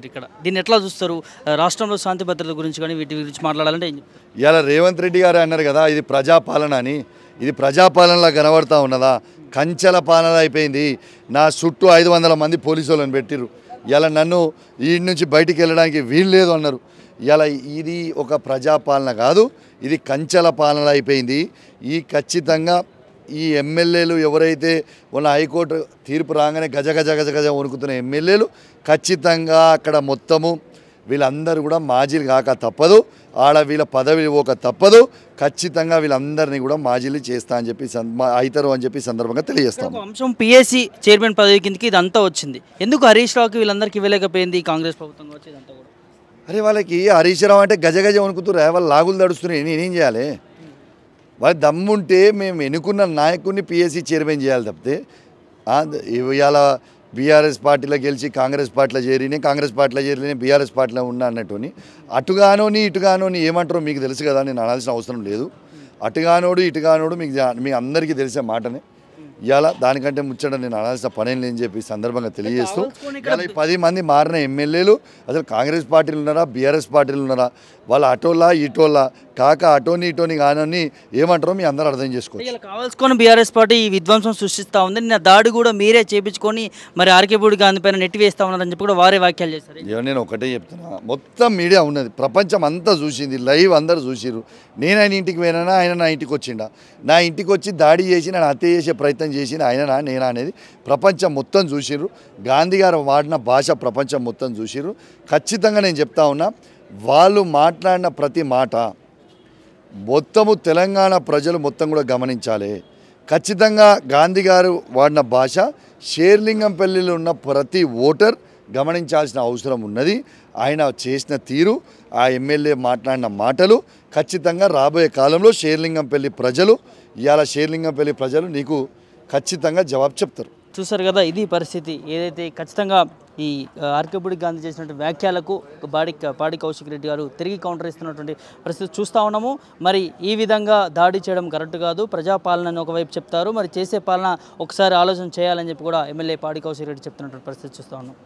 ఇక్కడ దీన్ని ఎట్లా చూస్తారు? రాష్ట్రంలో శాంతి భద్రతల గురించి కానీ వీటి గురించి మాట్లాడాలంటే ఇలా రేవంత్ రెడ్డి గారు అన్నారు కదా, ఇది ప్రజాపాలన అని. ఇది ప్రజాపాలనలా కనబడతా ఉన్నదా? కంచెల పాలన అయిపోయింది. నా చుట్టూ 500 మంది పోలీసు వాళ్ళని పెట్టిర్రు. ఇలా నన్ను ఈ నుంచి బయటికి వెళ్ళడానికి వీలు లేదు అన్నారు. ఇలా ఇది ఒక ప్రజాపాలన కాదు, ఇది కంచెల పాలన అయిపోయింది. ఈ ఖచ్చితంగా ఈ ఎమ్మెల్యేలు ఎవరైతే ఉన్న హైకోర్టు తీర్పు రాగానే గజ గజ గజ గజ వణుకుతున్న ఎమ్మెల్యేలు ఖచ్చితంగా అక్కడ మొత్తము వీళ్ళందరూ కూడా మాజీలు కాక తప్పదు, ఆడ వీళ్ళ పదవి ఒక తప్పదు. ఖచ్చితంగా వీళ్ళందరినీ కూడా మాజీలు చేస్తా అని చెప్పి అవుతారు అని చెప్పి సందర్భంగా తెలియజేస్తాం. అంశం పిఎస్సి చైర్మన్ పదవి కిందకి ఇదంతా వచ్చింది. ఎందుకు హరీష్ రావుకి వీళ్ళందరికీ ఇవ్వలేకపోయింది కాంగ్రెస్ ప్రభుత్వం వచ్చేదంతా కూడా? అరే వాళ్ళకి హరీష్ రావు అంటే గజ గజ వణుకుతురా, వాళ్ళు లాగులు తడుస్తున్నాయి. నేనేం చేయాలి? వాళ్ళు దమ్ముంటే మేము ఎన్నుకున్న నాయకుడిని పిఎస్సి చైర్మన్ చేయాలి తప్పితే ఇవాళ బీఆర్ఎస్ పార్టీలో గెలిచి కాంగ్రెస్ పార్టీలో చేరినే, కాంగ్రెస్ పార్టీలో చేరినే బీఆర్ఎస్ పార్టీలో ఉన్నా అన్నట్టుని అటుగానోని ఇటుగానోని ఏమంటారో మీకు తెలుసు కదా, నేను అనాల్సిన అవసరం లేదు. అటుగానోడు ఇటుగానోడు మీకు అందరికీ తెలిసే మాటనే. ఇవాళ దానికంటే ముచ్చట నేను అనాల్సిన పనేం లేని చెప్పి సందర్భంగా తెలియజేస్తూ, ఇలా 10 మంది మారిన ఎమ్మెల్యేలు అసలు కాంగ్రెస్ పార్టీలు ఉన్నారా బీఆర్ఎస్ పార్టీలు ఉన్నారా? వాళ్ళు అటోలా ఇటోలా కాక అటోని ఇటోని కానని ఏమంటారో మీ అందరూ అర్థం చేసుకోవచ్చు. ఇలా కావాల్సుకొని బీఆర్ఎస్ పార్టీ ఈ విధ్వంసం సృష్టిస్తూ ఉంది. నిన్న దాడి కూడా మీరే చేపించుకొని మరి ఆర్కేపూడి గాంధీ పైన నెట్టి వేస్తూ ఉన్నారని చెప్పి కూడా వారే వ్యాఖ్యలు చేస్తారు. నేను ఒకటే చెప్తున్నా, మొత్తం మీడియా ఉన్నది, ప్రపంచం అంతా చూసింది, లైవ్ అందరూ చూసిర్రు. నేను ఆయన ఇంటికి పోయినా, ఆయన నా ఇంటికి వచ్చిండా, నా ఇంటికి వచ్చి దాడి చేసి నన్ను హత్య చేసే ప్రయత్నం చేసిన ఆయననా నేనా అనేది ప్రపంచం మొత్తం చూసిర్రు. గాంధీ గారు వాడిన భాష ప్రపంచం మొత్తం చూసిర్రు. ఖచ్చితంగా నేను చెప్తా ఉన్నా, వాళ్ళు మాట్లాడిన ప్రతి మాట మొత్తము తెలంగాణ ప్రజలు మొత్తం కూడా గమనించాలి. ఖచ్చితంగా గాంధీ గారు వాడిన భాష షేర్లింగంపల్లిలో ఉన్న ప్రతి ఓటర్ గమనించాల్సిన అవసరం ఉన్నది. ఆయన చేసిన తీరు, ఆ ఎమ్మెల్యే మాట్లాడిన మాటలు ఖచ్చితంగా రాబోయే కాలంలో షేర్లింగంపల్లి ప్రజలు, ఇవాళ షేర్లింగంపల్లి ప్రజలు నీకు ఖచ్చితంగా జవాబు చెప్తారు. చూసారు కదా, ఇది పరిస్థితి. ఏదైతే ఖచ్చితంగా ఈ ఆర్కేపూడి గాంధీ చేసినటువంటి వ్యాఖ్యలకు పాడి కౌశిక్ రెడ్డి గారు తిరిగి కౌంటర్ ఇస్తున్నటువంటి పరిస్థితి చూస్తూ ఉన్నాము. మరి ఈ విధంగా దాడి చేయడం కరెక్ట్ కాదు. ప్రజాపాలనని ఒకవైపు చెప్తారు, మరి చేసే పాలన ఒకసారి ఆలోచన చేయాలని చెప్పి కూడా ఎమ్మెల్యే పాడి కౌశిక్ రెడ్డి చెప్తున్నటువంటి పరిస్థితి చూస్తూ ఉన్నాం.